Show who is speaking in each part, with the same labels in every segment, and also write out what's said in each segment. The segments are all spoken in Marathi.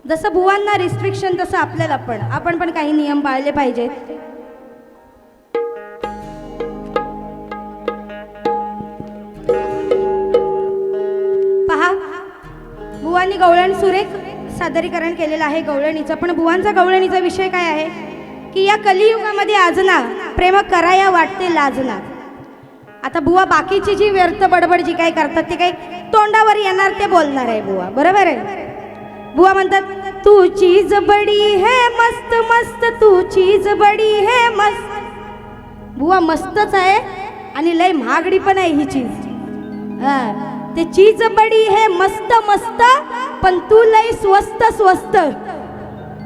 Speaker 1: जसं बुवांना रिस्ट्रिक्शन तसं आपल्याला पण आपण पण काही नियम पाळले पाहिजेत. पहा, बुवांनी गवळण सुरेख सादरीकरण केलेलं आहे गवळणीचं. पण बुवांचा गवळणीचा विषय काय आहे की या कलियुगामध्ये आजना प्रेम कराया वाटते लाजना. आता बुवा बाकीची जी व्यर्थ बडबड जी काही करतात ते काही तोंडावर येणार ते बोलणार आहे बुवा, बरोबर आहे. बुवा म्हणतात तू चीज बडी है मस्त मस्त, तू चीज बडी है मस्त. बुवा मस्तच आहे आणि लय महागडी पण आहे ही चीज. ते चीज बडी है मस्त मस्त, पण तू लय स्वस्त स्वस्त.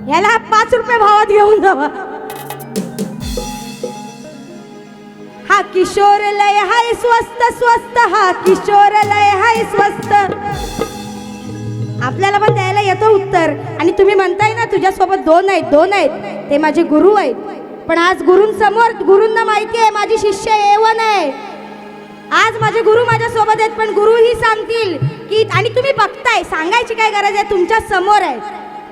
Speaker 1: याला 5 रुपये भावात घेऊन जावा. हा किशोर लय हाय स्वस्त स्वस्त, हा किशोर लय हाय स्वस्त. आपल्याला पण द्यायला येतं उत्तर. आणि तुम्ही म्हणताय ना तुझ्यासोबत दोन आहेत ते माझे गुरु आहेत. पण आज गुरूंसमोर गुरूंना माहिती आहे माझी शिष्य A1 आहे. आज माझे गुरु माझ्या सोबत आहेत. पण गुरु ही सांगतील की, आणि तुम्ही बघताय, सांगायची काय गरज आहे, तुमच्या समोर आहे.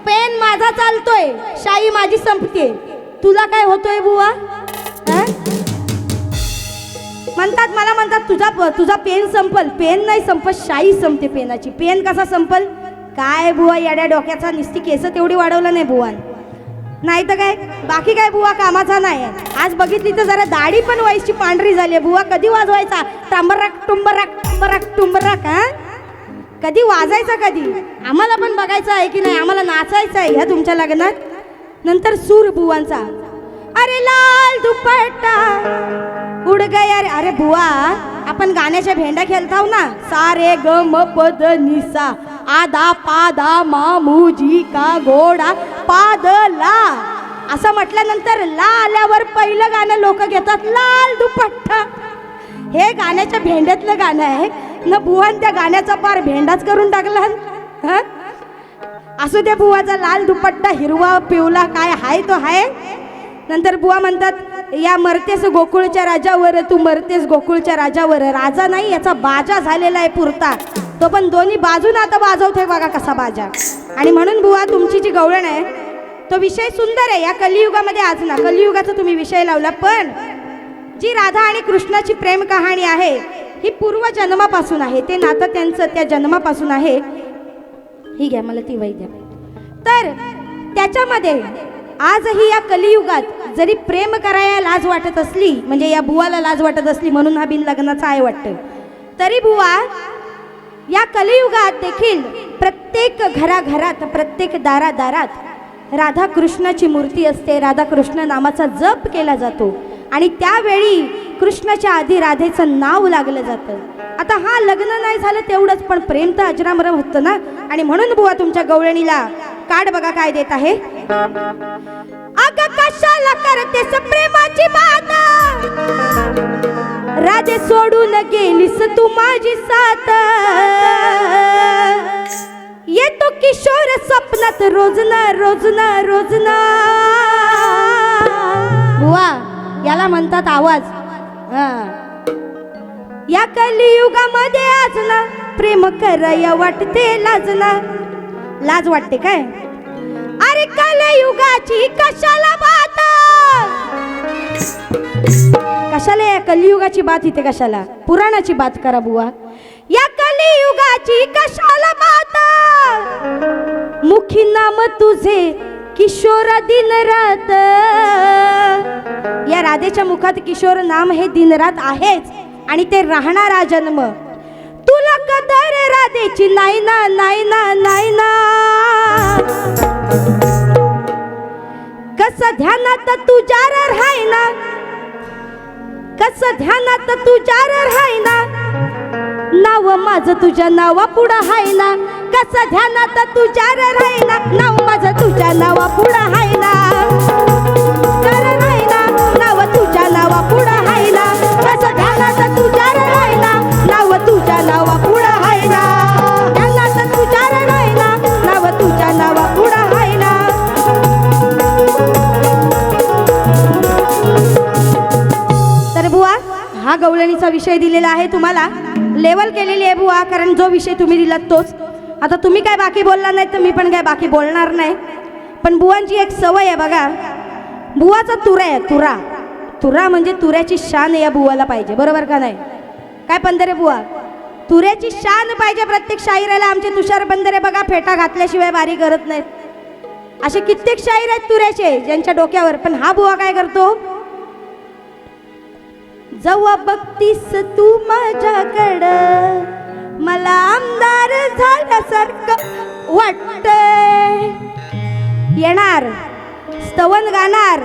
Speaker 1: पेन माझा चालतोय, शाई माझी संपते, तुला काय होतोय बुवा? म्हणतात मला म्हणतात तुझा पेन संपल. पेन नाही संपत, शाई संपते पेनाची. पेन कसा संपल? काय बुवा येड्या डोक्याचा, निस्ती केस तेवढी वाढवलं नाही बुवा, नाही तर काय बाकी काय बुवा कामाचा नाही. आज बघितली तर जरा दाढी पण व्हायची पांढरी झाली. बुवा कधी वाजवायचा टंबरक टुंबरक टुंबरक टुंबरक? कधी वाजायचा कधी? आम्हाला पण बघायचं आहे की नाही, आम्हाला नाचायचं आहे ह्या तुमच्या लग्नात. नंतर सूर बुवांचा, अरे लाल दुपट्टा उड गया रे. अरे बुवा आपण गाण्याच्या भेंड्या खेळताव ना, सारे ग म पद निसा, आदा पादा मामुजी का घोडा पादला, असं म्हटल्यानंतर ला आल्यावर पहिलं गाणं लोक घेतात लाल दुपट्टा. हे गाण्याच्या भेंड्यातलं गाणं आहे ना. बुवान त्या गाण्याचा पार भेंडाच करून टाकला. असू दे, बुवाचा लाल दुपट्टा हिरवा पिवला काय हाय तो हाय. नंतर बुवा म्हणतात या मरतेस गोकुळच्या राजावर, तू मरतेस गोकुळच्या राजावर. राजा नाही, याचा बाजा झालेला आहे पुरता. तो पण दोन्ही बाजून आता वाजवते बघा कसा बाजा. आणि म्हणून बुवा तुमची जी गवळण आहे तो विषय सुंदर आहे. या कलियुगामध्ये आज ना कलियुगाचा तुम्ही विषय लावला. पण जी राधा आणि कृष्णाची प्रेम कहाणी आहे ही पूर्वजन्मापासून आहे. ते नातं त्यांचं त्या जन्मापासून आहे. ही घ्या, मला ती वही द्या. तर त्याच्यामध्ये आजही या कलियुगात जरी प्रेम करायला लाज वाटत असली, म्हणजे या बुवाला लाज वाटत असली म्हणून हा बिन लग्नाचा आहे वाटतं, तरी बुवा या कलियुगात देखील प्रत्येक घराघरात प्रत्येक दारादारात राधा कृष्णाची मूर्ती असते. राधा कृष्ण नामाचा जप केला जातो आणि त्यावेळी कृष्णाच्या आधी राधेचं नाव लागलं जातं. आता हा लग्न नाही झालं तेवढंच, पण प्रेम तर अजरामर होतं ना. आणि म्हणून बुवा तुमच्या गवळणीला कार्ड बघा काय देत आहे. अग कशाला करतेस प्रेमाची बात, राधे सोडून गेलीस तू माझी साथ. येतो किशोर स्वप्नात रोजना रोजना रोजना. बुवा याला म्हणतात आवाज. या कलियुगामध्ये आज ना प्रेम कराया वाटते लाजना. लाज वाटते काय? अरे कलियुगाची कशाला बात, कशाला या कलियुगाची बात इथे कशाला? पुराणाची बात करा बुवा. या कलियुगाची कशाला बात, मुखी नाम तुझे किशोर दिन रात. या राधेच्या मुखात किशोर नाम हे दिनरात आहेच आणि ते राहणारा जन्म. तुला कदर राधेची नाही ना नाही ना नाही ना. कस ध्यानात तुझ्या राहाय ना, कस ध्यानात तुझ्या राहाय ना. नाव माझं तुझ्या नावा पुढं हाय ना. कस ध्यानात तुझ्या राहाय ना, नाव माझं तुझ्या नावा पुढं हाय ना. राहाय ना, नाव तुझ्या नावा पुढं हाय ना. कस ध्यानात तुझ्या राहाय ना, नाव तुझ्या नावा पुढं हाय ना. ध्यानात तुझ्या राहाय ना, नाव तुझ्या नावा पुढं हाय ना. तर बुवा हा गवळणीचा विषय दिलेला आहे, तुम्हाला लेवल केलेली आहे बुवा, कारण जो विषय तुम्ही दिलात तोच. आता तुम्ही काय बाकी बोलणार नाही तर मी पण काय बाकी बोलणार नाही. पण बुवांची एक सवय आहे बघा, बुवाचा तुरा आहे, तुरा. तुरा म्हणजे तुऱ्याची शान या बुवाला पाहिजे, बरोबर का नाही? काय पंधरे बुवा, तुऱ्याची शान पाहिजे प्रत्येक शाहिराला. आमचे तुषार बंदरे बघा फेटा घातल्याशिवाय बारी करत नाहीत. असे कित्येक शाहीर आहेत तुऱ्याचे ज्यांच्या डोक्यावर. पण हा बुवा काय करतो, जेव्हा बघतीस तू माझ्याकडं मला आमदार झाल्यासारखं वाटतंय. येणार स्तवन गाणार,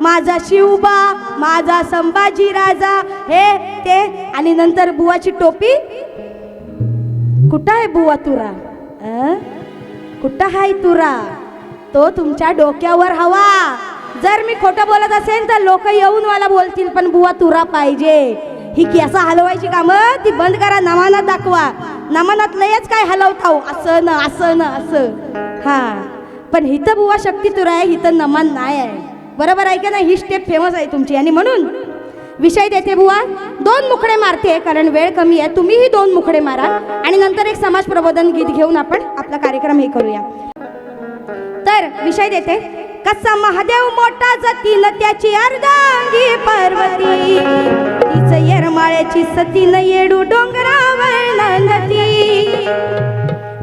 Speaker 1: माझा शिवबा, माझा संभाजी राजा, हे ते, आणि नंतर बुवाची टोपी. कुठं आहे बुवा तुरा? कुठं आहे तुरा? तो तुमच्या डोक्यावर हवा. जर मी खोटं बोलत असेल तर लोक येऊन मला बोलतील, पण बुवा तुरा पाहिजे. ही केसा हलवायची कामं ती बंद करा, नमानात दाखवा. नमानात लयच काय हलवताव, असं न असं न असं. हा, पण हिथं बुवा शक्ती तुरा आहे, हिथं नमन नाही आहे, बरोबर आहे का नाही? ही स्टेप फेमस आहे तुमची. आणि म्हणून विषय देते बुवा, 2 मुखडे मारते कारण वेळ कमी आहे. तुम्हीही 2 मुखडे मारा आणि नंतर एक समाज प्रबोधन गीत घेऊन आपण आपला कार्यक्रम हे करूया. तर विषय देते, कसा महादेव मोठा जतीन त्याची अर्धांगी पार्वती, तीच येरमाळ्याची सतीन येडू डोंगरावर नदी.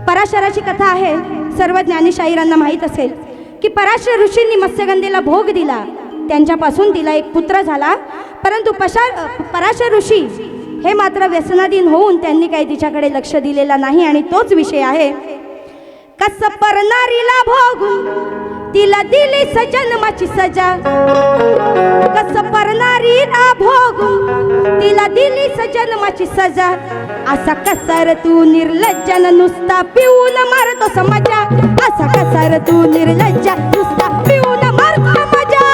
Speaker 1: पराशराची कथा आहे, सर्व ज्ञानी शाहिरांना माहीत असेल की पराशर ऋषींनी मत्स्यगंधेला भोग दिला, त्यांच्यापासून तिला एक पुत्र झाला. परंतु पराशर ऋषी हे मात्र व्यसनाधीन होऊन त्यांनी काही तिच्याकडे लक्ष दिलेला नाही. आणि तोच विषय आहे, कस परनारीला भोगून तिला दिली सजन्माची सजा. कस परनारीला भोगून तिला दिली सजन्माची सजा. असा कसार तू निर्लज्जन नुसता पिऊन मारतो समाजा. असा कसार तू निर्लज्ज नुसता पिऊन मारतो मजा.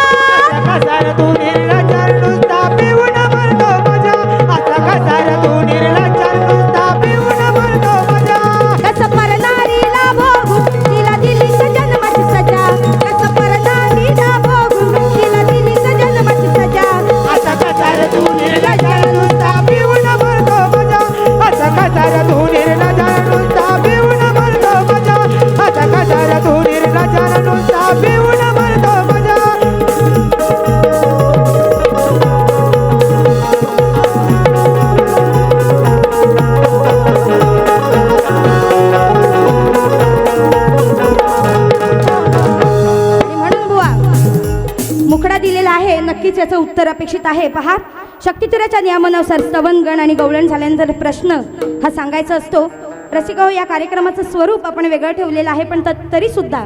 Speaker 2: कसार तू निर्लज्ज नुसता पिऊन मारतो मजा. असा कसार तू निर्लज्ज नुसता पिऊन मारतो मजा.
Speaker 1: कस परनारीला भोगून तिला दिली सजन्माची सजा. कस परनारीला भोगून तिला दिली सजन्माची सजा.
Speaker 2: असा कसार तू निर्लज्ज नुसता पिऊन मारतो मजा. असा कसार तू निर्लज्ज नुसता पिऊन मारतो मजा. असा कसार तू निर्लज्ज नुसता पिऊन मारतो मजा.
Speaker 1: मुखडा दिलेला आहे, नक्कीच याचं उत्तर अपेक्षित आहे. पहा, शक्तितुऱ्याच्या नियमानुसार स्तवन गण आणि गवळण झाल्यानंतर प्रश्न हा सांगायचा असतो. रसिका हो, या कार्यक्रमाचं स्वरूप आपण वेगळं ठेवलेलं आहे, पण तरी सुद्धा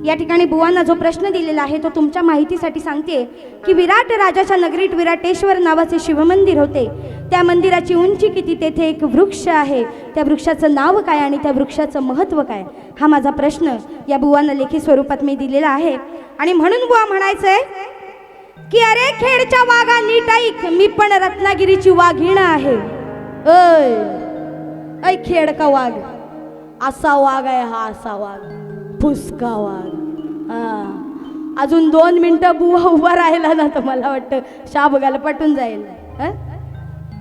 Speaker 1: या ठिकाणी बुवांना जो प्रश्न दिलेला आहे तो तुमच्या माहितीसाठी सांगते की विराट राजाच्या नगरीत विराटेश्वर नावाचे शिवमंदिर होते. त्या मंदिराची उंची किती, तेथे एक वृक्ष आहे, त्या वृक्षाचं नाव काय आणि त्या वृक्षाचं महत्त्व काय, हा माझा प्रश्न या बुवांना लेखी स्वरूपात मी दिलेला आहे. आणि म्हणून बुवा म्हणायचंय की अरे खेडच्या वाघा नीट ऐक, मी पण रत्नागिरीची वाघीण आहे. ऐ खेड का वाघ, असा वाघ आहे हा, असा वाघ, फुसका वाघ. अजून 2 मिनिटं बुवा उभा राहिला ना तर मला वाटतं शाब पटून जाईल.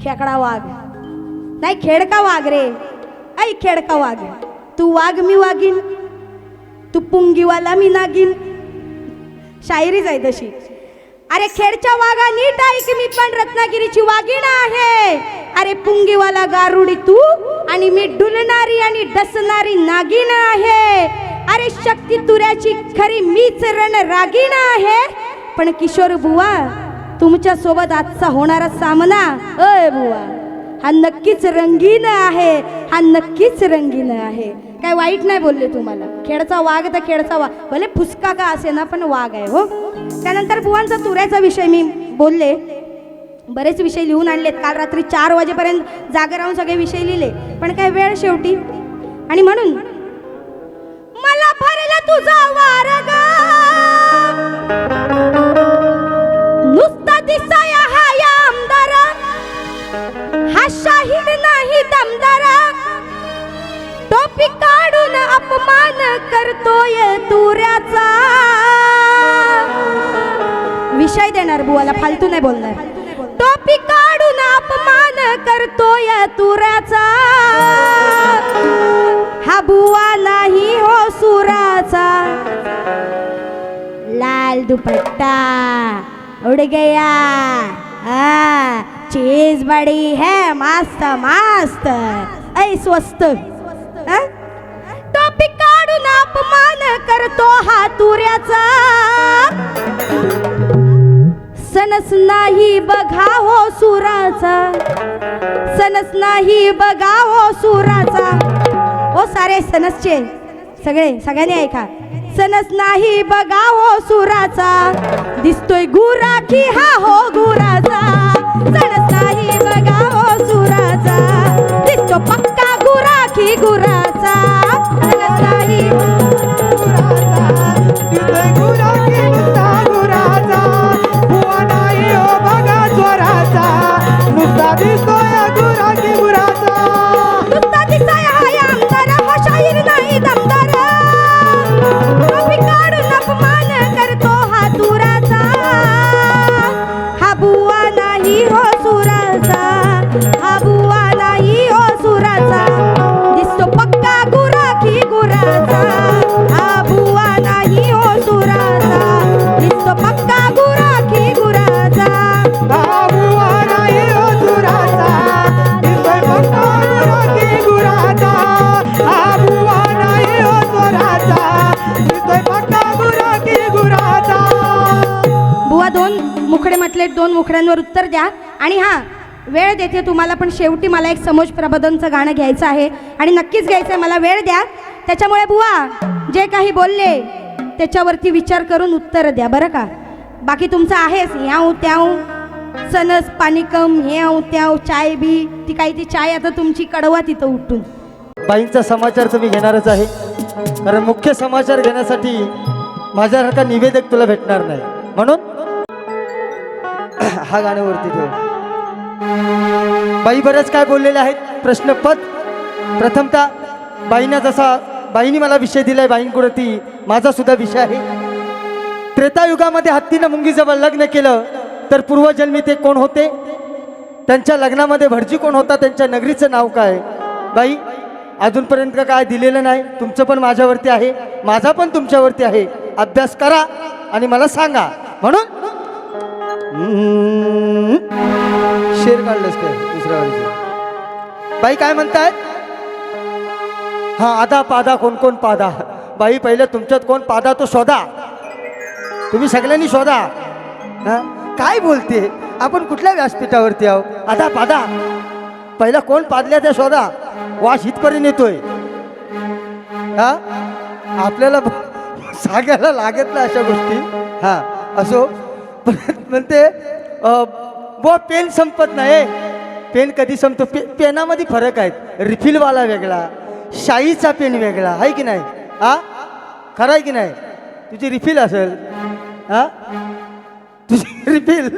Speaker 1: खेकडा वाघ नाही, खेडका वाघ रे. ऐ खेडका वाघ, तू वाघ मी वाघीन, तू पुंगीवाला मी नागिन. शायरीच आहे तशी. अरे खेडच्या वाघा नीट ऐक, मी पण रत्नागिरीची वाघीण आहे. अरे पुंगीवाला गारुडी तू आणि मी डुलणारी आणि डसणारी नागिन आहे. अरे शक्ती तुऱ्याची खरी मीच रण रागीण आहे. पण किशोर बुवा, तुमच्या सोबत आजचा होणारा सामना अय बुवा हा नक्कीच रंगीन आहे, हा नक्कीच रंगीन आहे. काय वाईट नाही बोलले तुम्हाला. खेडचा वाघ तर खेडचा वाघ, भले फुसका का असे ना पण वाघ आहे हो. त्यानंतर बुवांचा तुऱ्याचा विषय मी बोलले, बरेच विषय लिहून आणलेत. काल रात्री 4 वाजेपर्यंत जागे राहून सगळे विषय लिहिले, पण काय वेळ शेवटी. आणि म्हणून मला भरला तुझा वारग, नुसता दिसाया हा या आमदार, हा शाहीर नाही दमदार, टोपी काढून अपमान करतोय तुऱ्याचा. विषय देणार बुवाला, फालतू नाही बोलणार. टोपी काढून अपमान करतोय तुराचा, हा बुवा नाही हो सुराचा. लाल दुपट्टा उड़ गया, हाँ चीज बड़ी है मस्त मस्त, ऐ स्वस्त. हाँ? टोपी काढून अपमान करतो हा तुऱ्याचा, सणच नाही बघा हो सुराचा, सणच नाही बघा हो सुराचा. ओ सारे सणसचे सगळ्यांनी ऐका. सणच नाही बघा हो सुराचा, दिसतोय गुराखी हा हो गुराचा. सणच नाही बघा हो सुराचा, दिसतो पक्का गुराखी गुराचा. सणच नाही
Speaker 2: दिसतोय गुराखी नुसता गुराचा, बुवा नाही हो बघा चोराचा, नुसता दिसतोय गुराखी गुराचा.
Speaker 1: नुसता दिसाय हाय आमदार, हा शाहीर नाही दमदार. टोपी काढून अपमान करतो हा तुराचा, हा बुवा नाही हो सुराचा, हा बुवा नाही हो सुराचा. दिसतो पक्का गुराखी गुराचा, हा बुवा नाही हो सुराचा, दिसतो पक्का गुराखी गुराचा.
Speaker 2: हा बुवा नाही हो चोराचा, दिसतोय पक्का गुराखी गुराचा. हा बुवा नाही हो चोराचा, दिसतोय पक्का गुराखी गुराचा.
Speaker 1: बुवा दोन मुखडे म्हटले, दोन मुखड्यांवर उत्तर द्या. आणि हां वेळ देते तुम्हाला, पण शेवटी मला एक समोज प्रबोधनचं गाणं घ्यायचं आहे आणि नक्कीच घ्यायचं आहे. मला वेळ द्या. त्याच्यामुळे बुवा जे काही बोलले त्याच्यावरती विचार करून उत्तर द्या बरं का. बाकी तुमचं आहेच ह्याव त्याव, सनस पाणीकम ह्याव त्याव, चाय बी ती काही ती चाय आता तुमची कडवा तिथं उठून.
Speaker 3: बाईंचा समाचार तुम्ही घेणारच आहे, कारण मुख्य समाचार घेण्यासाठी माझ्यासारखा निवेदक तुला भेटणार नाही, म्हणून हा गाण्यावरती ठेव. बाई बरंच काय बोललेले आहेत. प्रश्नपद प्रथमतः बाईंनी मला विषय दिलाय, बाईंकुरती माझा सुद्धा विषय आहे. त्रेतायुगामध्ये हत्तीनं मुंगीजवळ लग्न केलं तर पूर्वजन्मी ते कोण होते, त्यांच्या लग्नामध्ये भटजी कोण होता, त्यांच्या नगरीचं नाव काय. बाई अजूनपर्यंत काय दिलेलं नाही. तुमचं पण माझ्यावरती आहे, माझा पण तुमच्यावरती आहे. अभ्यास करा आणि मला सांगा. म्हणून शेर काढलंस काय दुसऱ्या वारीचं. बाई काय म्हणतायत. हा आधा पादा कोण कोण पादा. बाई पहिलं तुमच्यात कोण पादा तो शोधा, तुम्ही सगळ्यांनी शोधा. हा काय बोलते, आपण कुठल्या व्यासपीठावरती आहो. आधा पादा पहिला कोण पादल्या त्या शोधा. वास इथपर्यंत येतोय. हा आपल्याला सांगायला लागत नाही अशा गोष्टी. हा असो, म्हणते बुवा पेन संपत नाही. पेन कधी संपतो. पेनामध्ये फरक आहेत. रिफिलवाला वेगळा, शाईचा पेन वेगळा आहे की नाही. हा खरं आहे की नाही. तुझी रिफिल असेल, हा तुझी रिफिल,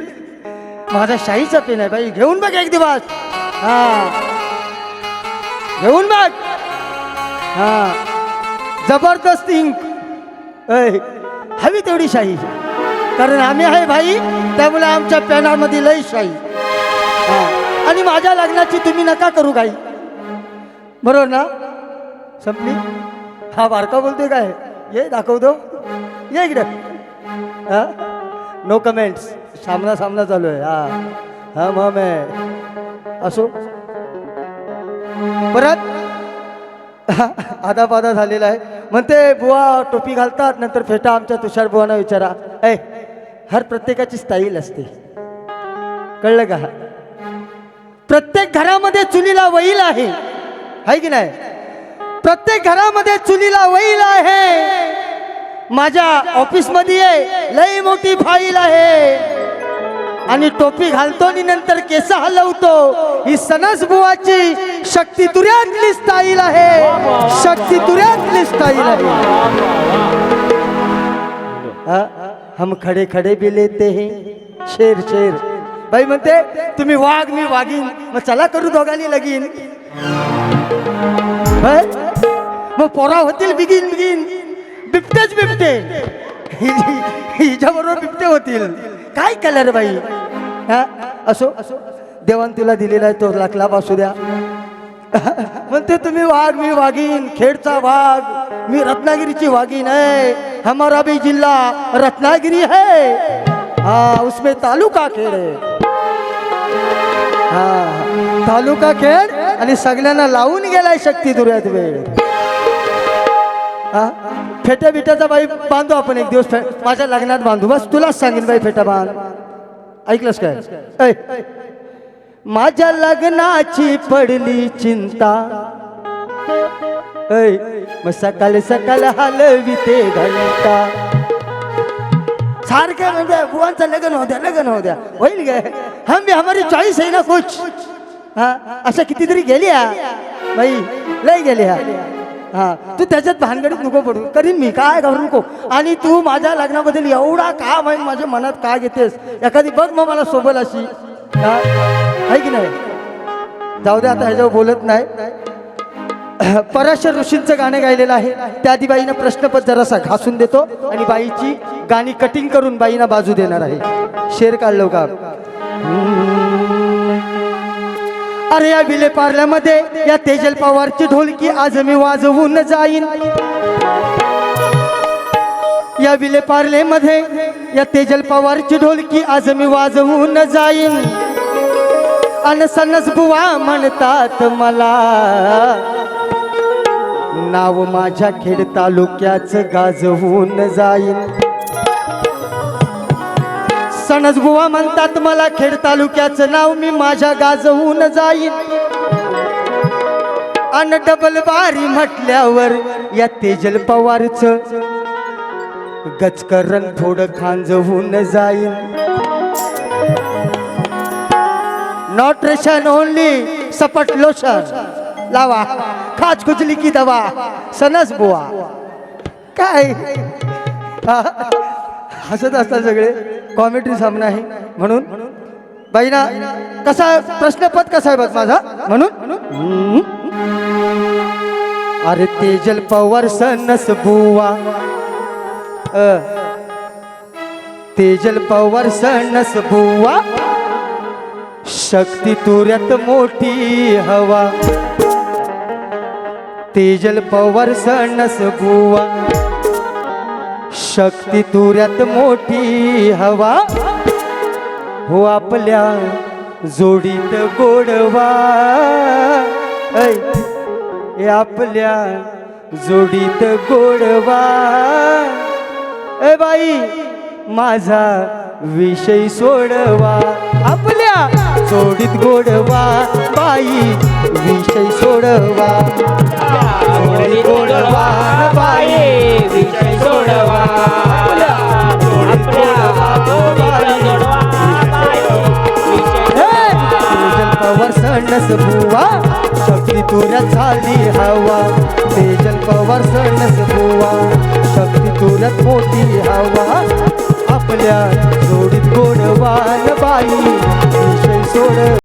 Speaker 3: माझा शाईचा पेन आहे. बाई घेऊन बघ एक दिवस. हा घेऊन बघ. हा जबरदस्त इंक हवी तेवढी शाही, कारण आम्ही आहे भाई, त्यामुळे आमच्या पेनामध्ये लई शाही. आणि माझ्या लग्नाची तुम्ही नका करू काही, बरोबर ना. संपली. हा बारका बोलतोय काय, ये दाखवतो, ये इकडे. हा नो कमेंट्स, सामना चालू आहे. हा मग असो. परत आधा पादा झालेला आहे. म्हणते बुवा टोपी घालतात, नंतर फेटा आमच्या तुषार बुवांना विचारा. हर प्रत्येकाची स्टाईल असते, कळलं का. प्रत्येक घरामध्ये चुलीला वैल आहे की नाही. प्रत्येक घरामध्ये चुलीला वैल आहे. माझ्या ऑफिसमध्ये लई मोठी फाईल आहे, आणि टोपी घालतो आणि नंतर केस हलवतो. ही सनस बुवाची शक्ती तुऱ्यातली स्टाईल आहे, शक्ती तुऱ्यातली स्टाईल आहे. हम खडे खडे भी लेते हैं शेर शेर. बाई म्हणते तुम्ही वाघ मी वाघीन, मग चला करू दोघांनी लगीन. मग पोरा होतील बिगीन बिगीन, बिबटेच बिबटे, हिच्याबरोबर बिबटे होतील. काय कलर बाई. हा असो. देवान तुला दिलेला आहे तो लाख असू द्या. म्हणते तुम्ही वाघ मी वाघीन, खेडचा वाघ, मी रत्नागिरीची वाघीन है. हमारा भी जिल्हा रत्नागिरी है. हाँ उसमें तालुका खेड है. हा तालुका खेड आणि सगळ्यांना लावून गेलाय शक्ती दुर्यात वेळ. हा फेट्या बिट्याचा बाई बांधू आपण एक दिवस. माझ्या लग्नात बांधू. बस तुलाच सांगेन बाई फेटा बांध. ऐकलंस काय? ऐ माझ्या लग्नाची पडली चिंता. ऐ मग सकाळ सकाळ हलविते घंटा. सारखे म्हणजे बुवांचं लग्न होऊ द्या होईल गे. हम भी हमारी चॉईस है ना कुछ. हा अशा कितीतरी गेल्या बाई, लय गेल्या. हा तू त्याच्यात भानगडीत नको पडू. करीन मी, काय घाबरू नको. आणि तू माझ्या लग्नाबद्दल एवढा का माहीत माझ्या मनात का घेतेस. एखादी बघ मग मला सोबत अशी. आहे की नाही? जाऊ दे आता ह्याच्यावर बोलत नाही. पराशर ऋषींचं गाणं गायलेलं आहे. त्या आधी बाईनं प्रश्नपद जरासा घासून देतो आणि बाईची गाणी कटिंग करून बाईना बाजू देणार आहे. शेर काढलो का? अरे या विले पार्ल्यामध्ये या तेजल पवारची ढोलकी आज मी वाजवून जाईन. या विले पार्लेमध्ये या तेजल पवारची ढोलकी आज मी वाजवून जाईन. अन सनस बुवा म्हणतात मला, नाव माझ्या खेड तालुक्याचं गाजवून जाईन. सनस बुवा म्हणतात मला, खेड तालुक्याचं नाव मी माझ्या गाजवून जाईन. अन डबल बारी म्हटल्यावर या तेजल पवारचं गचकरण थोडं खांजवून जाईन. नॉट रेशन ओनली सपट लोशन लावा, खाज खुजली की दवा. सनस बुवा काय हसत असतात सगळे. कॉमेडी सामना आहे म्हणून बाईना कसा प्रश्नपद कसा आहे बघ माझा. म्हणून अरे तेजल पवार सनस बुवा, तेजल पवार सनस बुवा, शक्ती तुऱ्यात मोठी हवा. तेजल पवार सनस बुवा, शक्ती तुऱ्यात मोठी हवा. हो आपल्या जोडीत गोडवा. ऐ आपल्या जोडीत गोडवा. ए बाई माझा विषय सोडवा. आपल्या जोडीत गोडवा बाई, विषय सोडवा. जोडीत गोडवा बाई, विषय सोडवा. जोडीत गोडवा तेजल पवार सणस बुवा, शक्ती तुऱ्यात झाली हवा. तेजल पवार सणस बुवा, शक्ती तुऱ्यात मोठी हवा. आपल्या जोडीत गोडवान बाई, विषय सोड.